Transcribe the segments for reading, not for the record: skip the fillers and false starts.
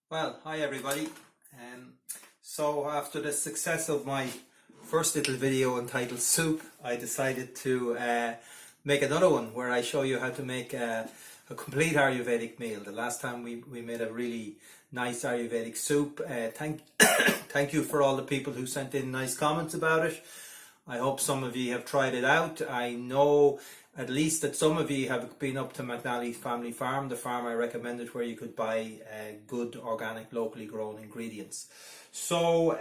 Well, hi everybody. So after the success of my first little video entitled Soup, I decided to make another one where I show you how to make a complete Ayurvedic meal. The last time we made a really nice Ayurvedic soup. Thank you for all the people who sent in nice comments about it. I hope some of you have tried it out. I know at least that some of you have been up to McNally's Family Farm, the farm I recommended, where you could buy good organic locally grown ingredients. So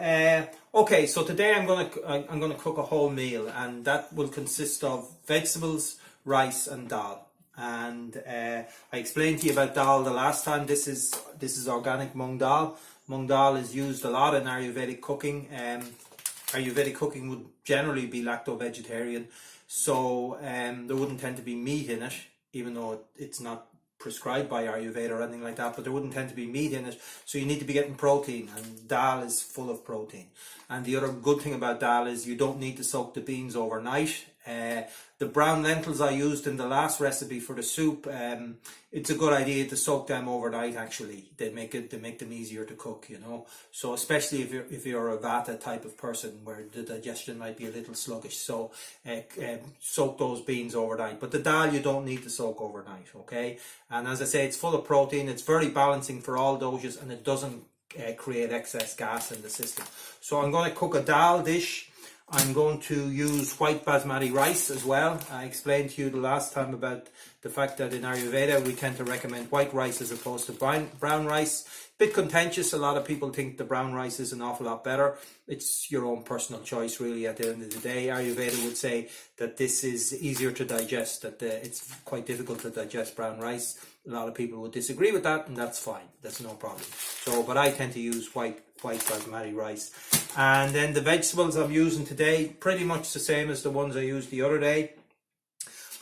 okay, so today I'm gonna cook a whole meal, and that will consist of vegetables, rice and dal. And I explained to you about dal the last time. This is organic mung dal. Mung dal is used a lot in Ayurvedic cooking. Ayurvedic cooking would generally be lacto-vegetarian, so there wouldn't tend to be meat in it, even though it's not prescribed by Ayurveda or anything like that, but there wouldn't tend to be meat in it, so you need to be getting protein, and dal is full of protein. And the other good thing about dal is you don't need to soak the beans overnight. The brown lentils I used in the last recipe for the soup, it's a good idea to soak them overnight. Actually, they make them easier to cook, you know. So especially if you're a vata type of person where the digestion might be a little sluggish, so soak those beans overnight. But the dal you don't need to soak overnight, okay? And as I say, it's full of protein. It's very balancing for all doshas, and it doesn't create excess gas in the system. So I'm going to cook a dal dish. I'm going to use white basmati rice as well. I explained to you the last time about the fact that in Ayurveda we tend to recommend white rice as opposed to brown rice. Bit contentious. A lot of people think the brown rice is an awful lot better. It's your own personal choice, really. At the end of the day, Ayurveda would say that this is easier to digest, that it's quite difficult to digest brown rice. A lot of people would disagree with that, and that's fine. That's no problem. So, but I tend to use white basmati rice. And then the vegetables I'm using today, pretty much the same as the ones I used the other day.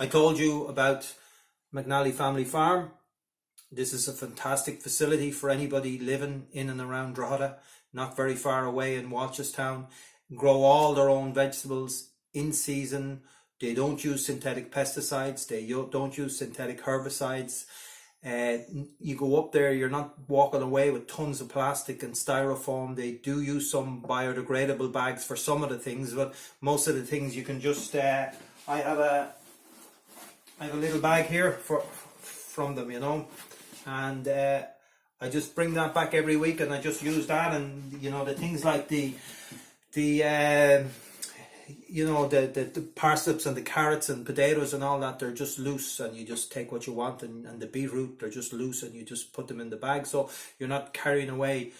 I told you about McNally Family Farm. This is a fantastic facility for anybody living in and around Drogheda, not very far away in Walchestown. Grow all their own vegetables in season. They don't use synthetic pesticides. They don't use synthetic herbicides. You go up there, you're not walking away with tons of plastic and styrofoam. They do use some biodegradable bags for some of the things, but most of the things you can just I have a little bag here from them, you know, and I just bring that back every week, and I just use that. And you know, the things like the parsnips and the carrots and potatoes and all that, they're just loose, and you just take what you want. And the beetroot, they're just loose, and you just put them in the bag, so you're not carrying away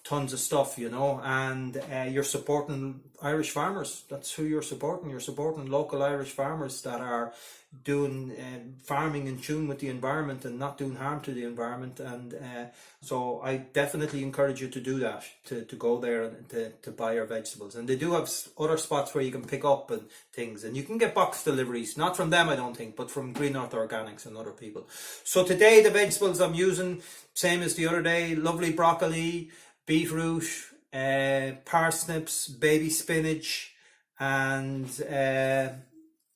tons of stuff, you know. And you're supporting Irish farmers. That's who you're supporting. You're supporting local Irish farmers that are doing farming in tune with the environment and not doing harm to the environment. And so I definitely encourage you to do that, to go there and to buy your vegetables. And they do have other spots where you can pick up and things, and you can get box deliveries, not from them I don't think, but from Green Earth Organics and other people. So today the vegetables I'm using, same as the other day: lovely broccoli, beetroot, parsnips, baby spinach, and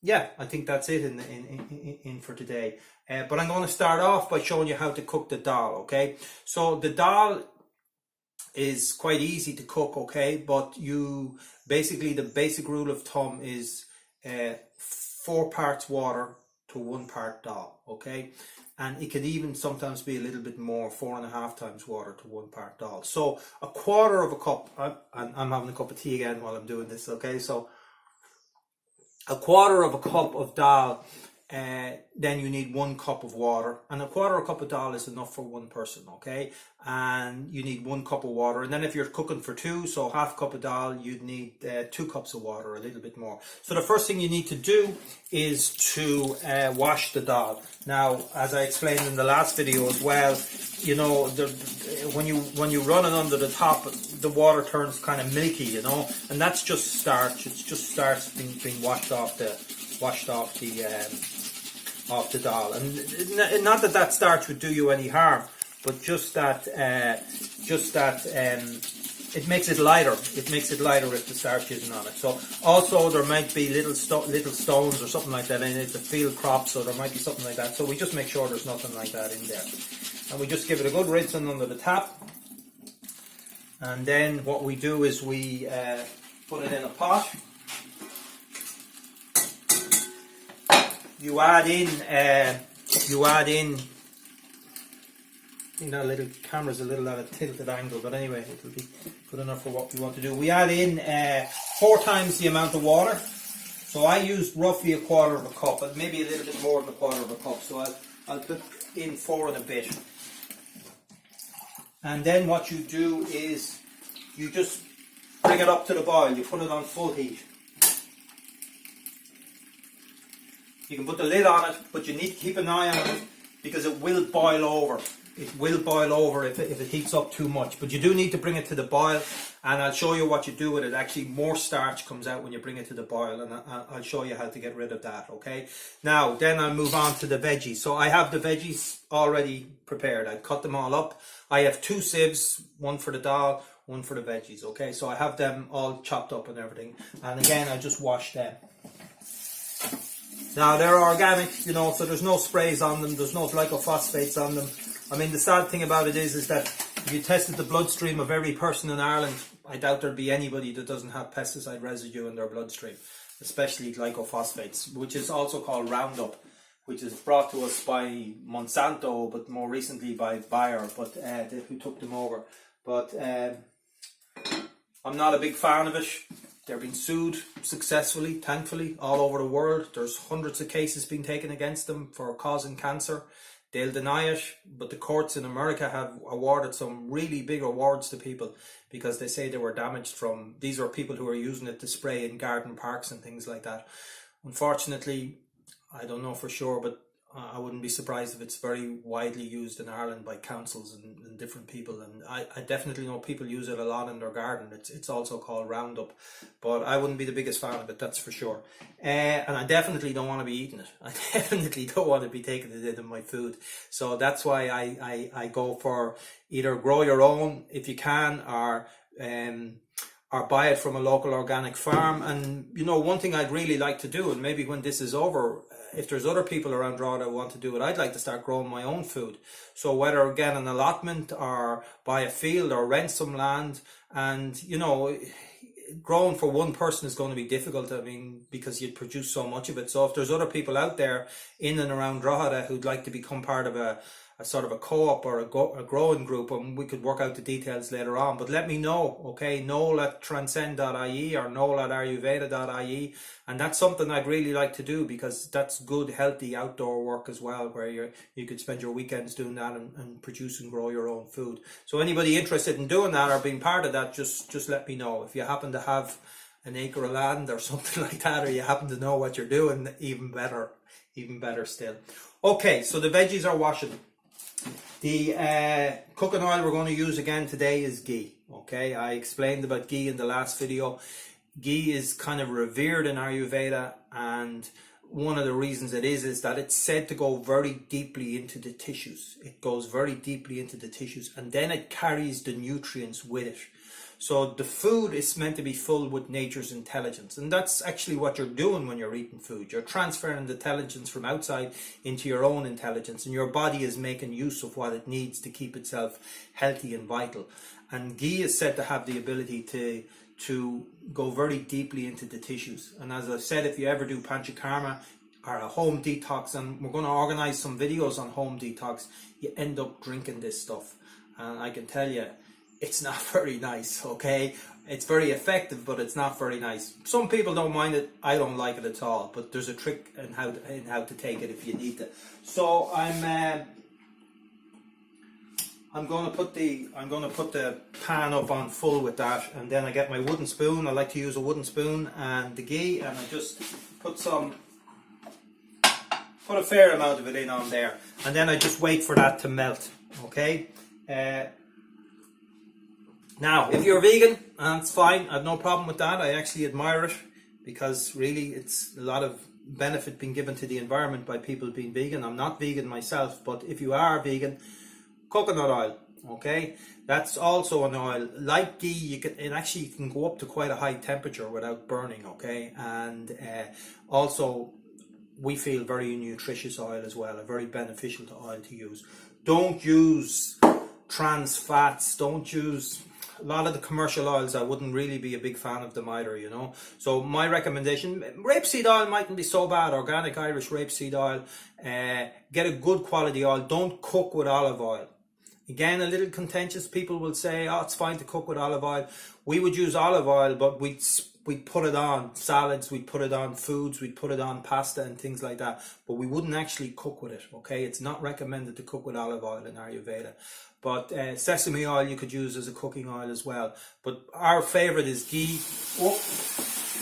yeah, I think that's it in for today. But I'm going to start off by showing you how to cook the dal, okay? So the dal is quite easy to cook, okay? But the basic rule of thumb is 4 parts water to 1 part dal, okay? And it can even sometimes be a little bit more, 4.5 times water to 1 part dal. So a quarter of a cup, I'm having a cup of tea again while I'm doing this, okay? So a quarter of a cup of dal, then you need 1 cup of water, and a quarter of a cup of dal is enough for 1 person, okay? And you need 1 cup of water. And then if you're cooking for 2, so half a cup of dal, you'd need 2 cups of water, a little bit more. So the first thing you need to do is to wash the dal. Now, as I explained in the last video as well, you know, when you run it under the top, the water turns kind of milky, you know, and that's just starch. It's just starch being washed off the dal. And not that starch would do you any harm, but just that it makes it lighter. It makes it lighter if the starch isn't on it. So also there might be little stones or something like that in it. It's a field crop, so there might be something like that. So we just make sure there's nothing like that in there, and we just give it a good rinsing under the tap. And then what we do is we put it in a pot. You add in, I think that little camera's a little at a tilted angle, but anyway, it'll be good enough for what we want to do. We add in 4 times the amount of water. So I used roughly a quarter of a cup, but maybe a little bit more than a quarter of a cup. So I'll put in 4 and a bit. And then what you do is you just bring it up to the boil. You put it on full heat. You can put the lid on it, but you need to keep an eye on it because it will boil over. It will boil over if it heats up too much. But you do need to bring it to the boil, and I'll show you what you do with it. Actually, more starch comes out when you bring it to the boil, and I'll show you how to get rid of that, okay? Now, then I'll move on to the veggies. So I have the veggies already prepared. I cut them all up. I have 2 sieves, one for the dal, one for the veggies, okay? So I have them all chopped up and everything. And again, I just wash them. Now, they're organic, you know, so there's no sprays on them. There's no glycophosphates on them. I mean, the sad thing about it is that if you tested the bloodstream of every person in Ireland, I doubt there'd be anybody that doesn't have pesticide residue in their bloodstream, especially glycophosphates, which is also called Roundup, which is brought to us by Monsanto, but more recently by Bayer, but who took them over. But I'm not a big fan of it. They're being sued successfully, thankfully, all over the world. There's hundreds of cases being taken against them for causing cancer. They'll deny it, but the courts in America have awarded some really big awards to people because they say they were damaged from, these are people who are using it to spray in garden parks and things like that. Unfortunately, I don't know for sure, but I wouldn't be surprised if it's very widely used in Ireland by councils and different people. And I definitely know people use it a lot in their garden. It's also called Roundup, but I wouldn't be the biggest fan of it, that's for sure. And I definitely don't want to be eating it. I definitely don't want to be taking it in my food. So that's why I go for either grow your own if you can, or buy it from a local organic farm. And you know, one thing I'd really like to do, and maybe when this is over, if there's other people around Drogheda who want to do it, I'd like to start growing my own food. So whether again an allotment or buy a field or rent some land, and you know, growing for one person is going to be difficult. I mean, because you'd produce so much of it. So if there's other people out there in and around Drogheda who'd like to become part of a sort of a co-op or a growing group, and we could work out the details later on, but let me know, okay? Noel@transcend.ie or Noel@Ayurveda.ie, and that's something I'd really like to do because that's good, healthy outdoor work as well, where you could spend your weekends doing that and produce and grow your own food. So anybody interested in doing that or being part of that, just let me know. If you happen to have an acre of land or something like that, or you happen to know what you're doing, even better still. Okay, so the veggies are washing. The cooking oil we're going to use again today is ghee. Okay, I explained about ghee in the last video. Ghee is kind of revered in Ayurveda, and one of the reasons it is that it's said to go very deeply into the tissues. It goes very deeply into the tissues, and then it carries the nutrients with it. So the food is meant to be full with nature's intelligence, and that's actually what you're doing when you're eating food. You're transferring the intelligence from outside into your own intelligence, and your body is making use of what it needs to keep itself healthy and vital. And ghee is said to have the ability to go very deeply into the tissues. And as I said, if you ever do panchakarma or a home detox, and we're going to organize some videos on home detox, you end up drinking this stuff, and I can tell you, it's not very nice, okay? It's very effective, but it's not very nice. Some people don't mind it. I don't like it at all. But there's a trick in how to take it if you need it. So I'm going to put the pan up on full with that, and then I get my wooden spoon. I like to use a wooden spoon and the ghee, and I just put a fair amount of it in on there, and then I just wait for that to melt. Okay. Now, if you're vegan, that's fine. I have no problem with that. I actually admire it because really it's a lot of benefit being given to the environment by people being vegan. I'm not vegan myself, but if you are vegan, coconut oil, okay? That's also an oil. Like ghee, it actually can go up to quite a high temperature without burning, okay? And also, we feel very nutritious oil as well, a very beneficial oil to use. Don't use trans fats, don't use a lot of the commercial oils, I wouldn't really be a big fan of them either, you know. So my recommendation, rapeseed oil mightn't be so bad, organic Irish rapeseed oil. Get a good quality oil. Don't cook with olive oil. Again, a little contentious. People will say, oh, it's fine to cook with olive oil. We would use olive oil, but we'd put it on salads, we'd put it on foods, we'd put it on pasta and things like that. But we wouldn't actually cook with it, okay? It's not recommended to cook with olive oil in Ayurveda. But sesame oil you could use as a cooking oil as well. But our favourite is ghee. Oh.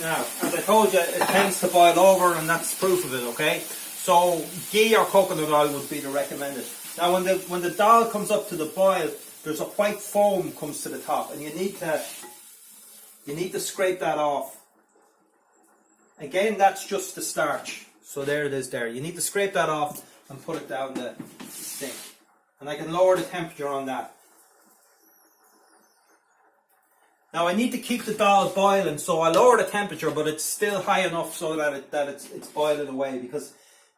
Now, as I told you, it tends to boil over, and that's proof of it, okay? So ghee or coconut oil would be the recommended. Now when the dal comes up to the boil, there's a white foam comes to the top, and you need to scrape that off. Again, that's just the starch. So there it is there. You need to scrape that off and put it down the sink. And I can lower the temperature on that. Now I need to keep the dal boiling, so I lower the temperature, but it's still high enough so that it's boiling away, because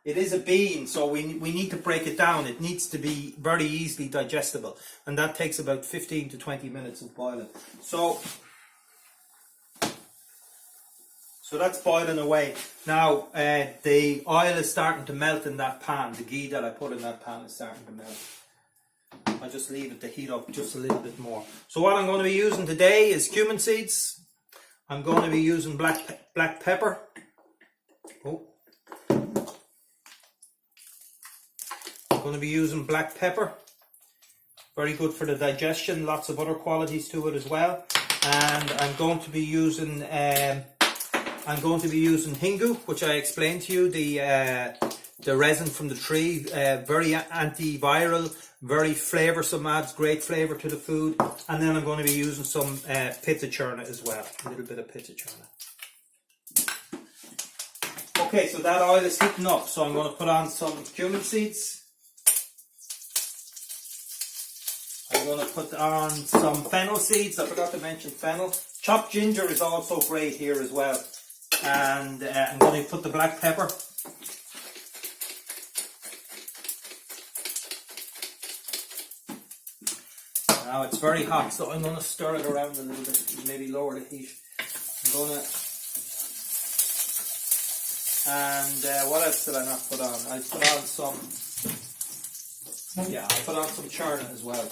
it is a bean, so we need to break it down. It needs to be very easily digestible, and that takes about 15 to 20 minutes of boiling. So that's boiling away. Now the oil is starting to melt in that pan. The ghee that I put in that pan is starting to melt. I just leave it to heat up just a little bit more. So what I'm going to be using today is cumin seeds. I'm going to be using black pepper. Oh. I'm going to be using black pepper. Very good for the digestion. Lots of other qualities to it as well. And I'm going to be using hingu, which I explained to you, the resin from the tree, very antiviral, very flavoursome, adds great flavour to the food. And then I'm going to be using some pitta churna as well, a little bit of pitta churna. Okay, so that oil is heating up, so I'm going to put on some cumin seeds. I'm going to put on some fennel seeds. I forgot to mention fennel. Chopped ginger is also great here as well. And I'm going to put the black pepper. Now it's very hot, so I'm going to stir it around a little bit, maybe lower the heat. I'm going to... And what else did I not put on? I put on some... Yeah, I put on some churna as well.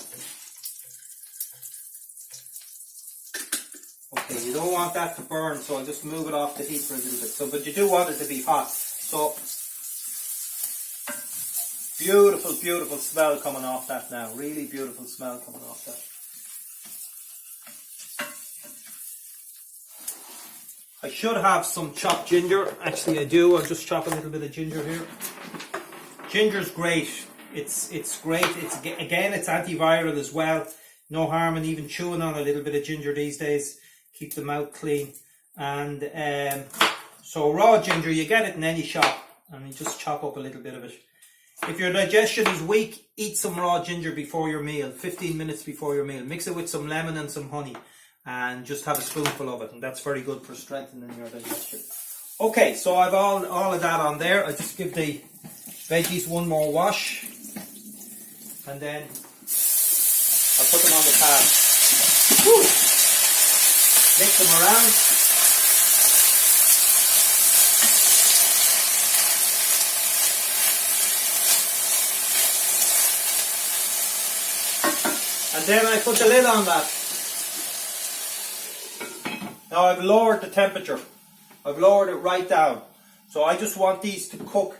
Okay, you don't want that to burn, so I'll just move it off the heat for a little bit. So, but you do want it to be hot. So, beautiful, beautiful smell coming off that now. Really beautiful smell coming off that. I should have some chopped ginger. Actually, I do. I'll just chop a little bit of ginger here. Ginger's great. It's great. It's antiviral as well. No harm in even chewing on a little bit of ginger these days. Keep the mouth clean. And so raw ginger, you get it in any shop, and you just chop up a little bit of it. If your digestion is weak, eat some raw ginger before your meal, 15 minutes before your meal. Mix it with some lemon and some honey, and just have a spoonful of it, and that's very good for strengthening your digestion. Okay, so I've all of that on there. I just give the veggies one more wash, and then I'll put them on the pan. Woo! Mix them around. And then I put the lid on that. Now I've lowered the temperature. I've lowered it right down. So I just want these to cook.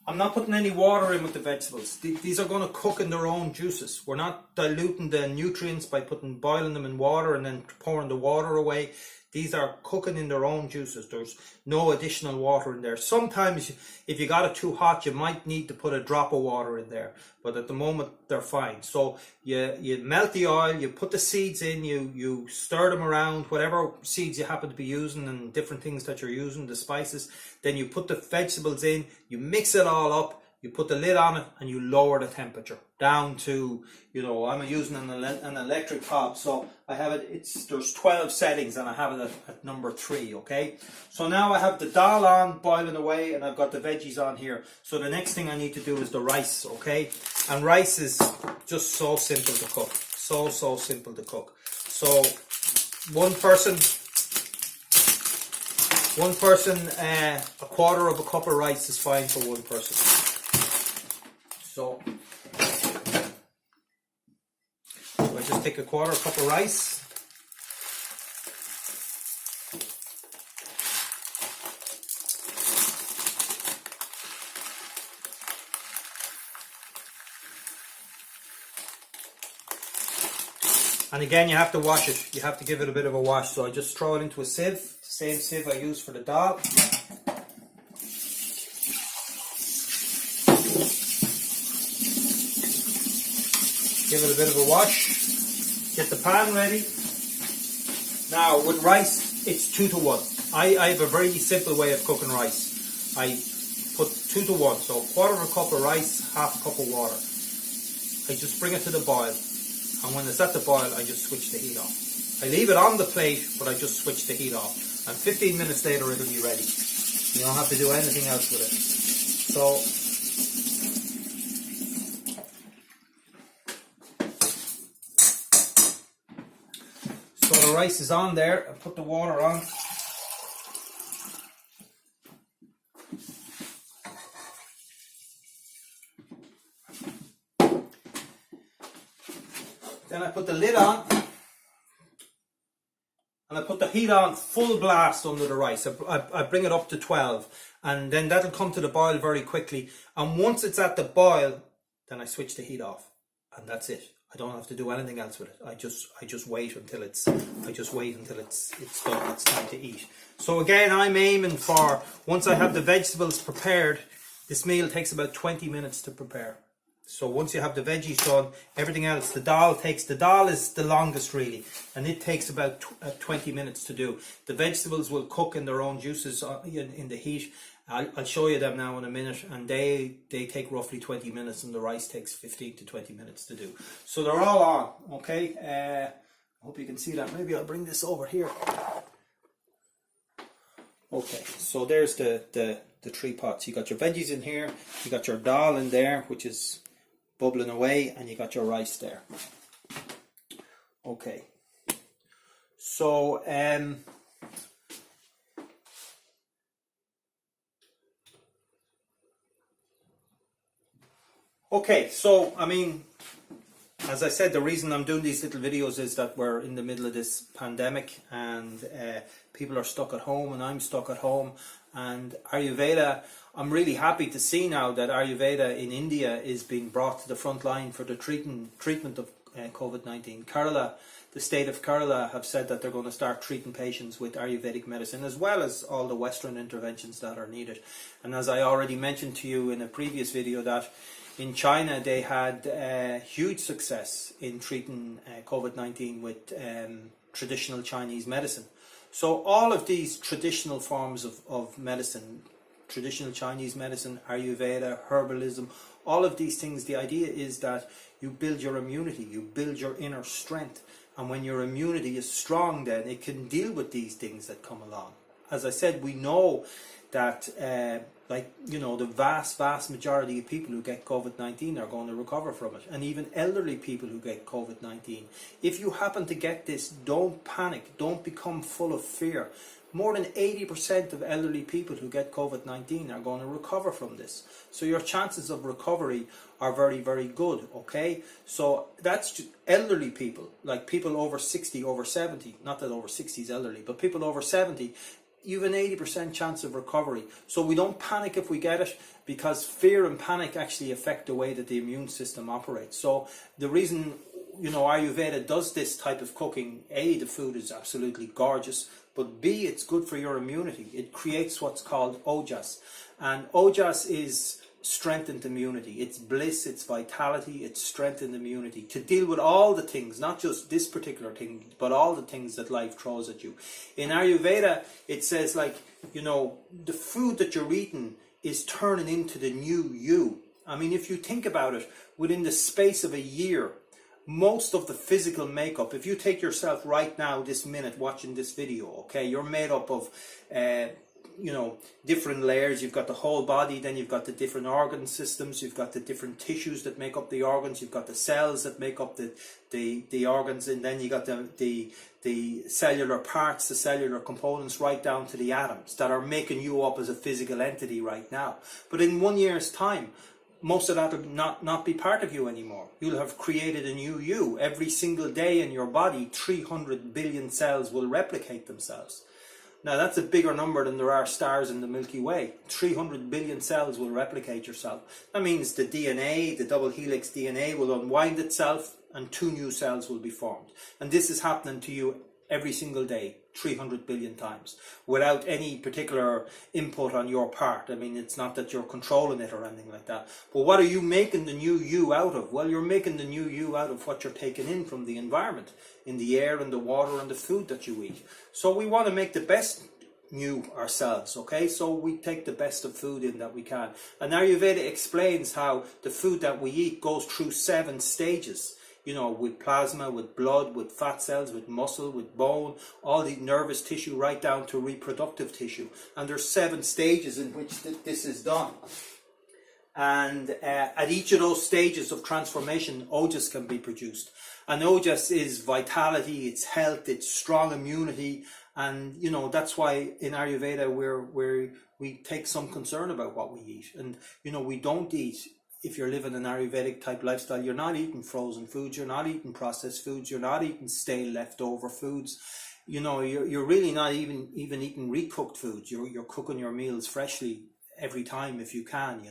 I'm not putting any water in with the vegetables. These are going to cook in their own juices. We're not diluting the nutrients by boiling them in water and then pouring the water away. These are cooking in their own juices. There's no additional water in there. Sometimes if you got it too hot, you might need to put a drop of water in there. But at the moment, they're fine. So you melt the oil, you put the seeds in, you stir them around, whatever seeds you happen to be using and different things that you're using, the spices. Then you put the vegetables in, you mix it all up, you put the lid on it, and you lower the temperature down to, I'm using an electric hob, so I have it, there's 12 settings, and I have it at number 3, okay? So now I have the dal on, boiling away, and I've got the veggies on here. So the next thing I need to do is the rice, okay? And rice is just so simple to cook. So simple to cook. So one person, a quarter of a cup of rice is fine for one person. So I just take a quarter cup of rice. And again, you have to wash it. You have to give it a bit of a wash. So I just throw it into a sieve, the same sieve I use for the dal. Give it a bit of a wash. Get the pan ready. Now with rice, it's 2 to 1. I have a very simple way of cooking rice. I put 2 to 1. So a quarter of a cup of rice, half a cup of water. I just bring it to the boil. And when it's at the boil, I just switch the heat off. I leave it on the plate, but I just switch the heat off. And 15 minutes later, it'll be ready. You don't have to do anything else with it. So the rice is on there. I put the water on. Then I put the lid on, and I put the heat on full blast under the rice. I bring it up to 12, and then that'll come to the boil very quickly. And once it's at the boil, then I switch the heat off, and that's it. I don't have to do anything else with it. I just wait until it's done. It's time to eat. So again, I'm aiming for, once I have the vegetables prepared, this meal takes about 20 minutes to prepare. So once you have the veggies done, everything else, the dal is the longest really, and it takes about 20 minutes to do. The vegetables will cook in their own juices in the heat. I'll show you them now in a minute, and they take roughly 20 minutes, and the rice takes 15 to 20 minutes to do. So they're all on, okay? I hope you can see that. Maybe I'll bring this over here. Okay, so there's the 3 pots. You got your veggies in here, you got your dal in there, which is bubbling away, and you got your rice there. Okay, so I mean, as I said, the reason I'm doing these little videos is that we're in the middle of this pandemic, and people are stuck at home, and I'm stuck at home. And Ayurveda, I'm really happy to see now that Ayurveda in India is being brought to the front line for the treatment of COVID-19. Kerala, the state of Kerala, have said that they're going to start treating patients with Ayurvedic medicine, as well as all the Western interventions that are needed. And as I already mentioned to you in a previous video, that in China they had huge success in treating COVID-19 with traditional Chinese medicine. So all of these traditional forms of medicine, traditional Chinese medicine, Ayurveda, herbalism, all of these things, the idea is that you build your immunity, you build your inner strength. And when your immunity is strong, then it can deal with these things that come along. As I said, we know that the vast majority of people who get COVID-19 are going to recover from it, and even elderly people who get COVID-19. If you happen to get this, don't panic, don't become full of fear. More than 80% of elderly people who get COVID-19 are going to recover from this. So your chances of recovery are very, very good, okay? So that's just elderly people, like people over 60, over 70, not that over 60 is elderly, but people over 70, you have an 80% chance of recovery. So we don't panic if we get it, because fear and panic actually affect the way that the immune system operates. So the reason, Ayurveda does this type of cooking, A, the food is absolutely gorgeous, but B, it's good for your immunity. It creates what's called ojas. And ojas is strengthened immunity. It's bliss, it's vitality, it's strengthened immunity to deal with all the things, not just this particular thing, but all the things that life throws at you. In Ayurveda, it says, the food that you're eating is turning into the new you. I mean, if you think about it, within the space of a year, most of the physical makeup, if you take yourself right now, this minute, watching this video, okay, you're made up of different layers. You've got the whole body, then you've got the different organ systems, you've got the different tissues that make up the organs, you've got the cells that make up the organs, and then you got the cellular parts, the cellular components, right down to the atoms that are making you up as a physical entity right now. But in 1 year's time, most of that will not be part of you anymore. You'll have created a new you. Every single day in your body, 300 billion cells will replicate themselves. Now that's a bigger number than there are stars in the Milky Way. 300 billion cells will replicate yourself. That means the DNA, the double helix DNA, will unwind itself and 2 new cells will be formed. And this is happening to you every single day, 300 billion times, without any particular input on your part. I mean, it's not that you're controlling it or anything like that. But what are you making the new you out of? Well, you're making the new you out of what you're taking in from the environment, in the air and the water and the food that you eat. So we want to make the best new ourselves, okay? So we take the best of food in that we can. And Ayurveda explains how the food that we eat goes through 7 stages. With plasma, with blood, with fat cells, with muscle, with bone, all the nervous tissue, right down to reproductive tissue. And there's 7 stages in which this is done. And at each of those stages of transformation, ojas can be produced. And ojas is vitality, it's health, it's strong immunity. And, that's why in Ayurveda we take some concern about what we eat. And, we don't eat. If you're living an Ayurvedic type lifestyle, you're not eating frozen foods, you're not eating processed foods, you're not eating stale leftover foods. You're really not even eating recooked foods. You're cooking your meals freshly every time if you can,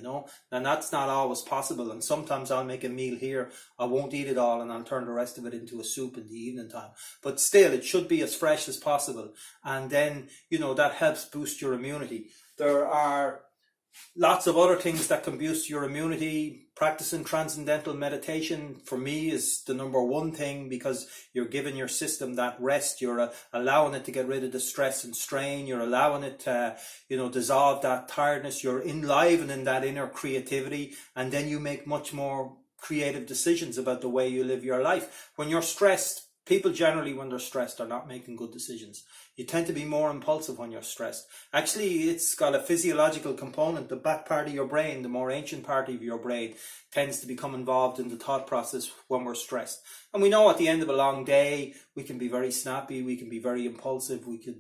and that's not always possible. And sometimes I'll make a meal here, I won't eat it all, and I'll turn the rest of it into a soup in the evening time. But still, it should be as fresh as possible. And then, that helps boost your immunity. There are lots of other things that can boost your immunity. Practicing transcendental meditation, for me, is the number one thing, because you're giving your system that rest. You're allowing it to get rid of the stress and strain. You're allowing it to, dissolve that tiredness. You're enlivening that inner creativity, and then you make much more creative decisions about the way you live your life. When you're stressed, people generally, when they're stressed, are not making good decisions. You tend to be more impulsive when you're stressed. Actually, it's got a physiological component. The back part of your brain, the more ancient part of your brain, tends to become involved in the thought process when we're stressed. And we know at the end of a long day, we can be very snappy, we can be very impulsive, we could,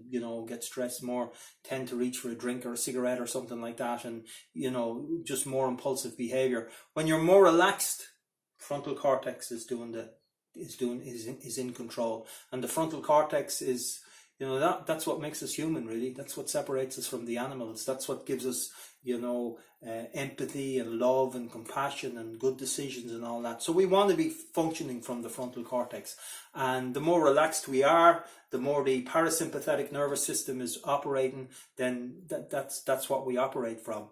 get stressed more, tend to reach for a drink or a cigarette or something like that, and, just more impulsive behavior. When you're more relaxed, frontal cortex is in control. And the frontal cortex is, that's what makes us human, really. That's what separates us from the animals. That's what gives us, empathy and love and compassion and good decisions and all that. So we want to be functioning from the frontal cortex. And the more relaxed we are, the more the parasympathetic nervous system is operating, then that's what we operate from.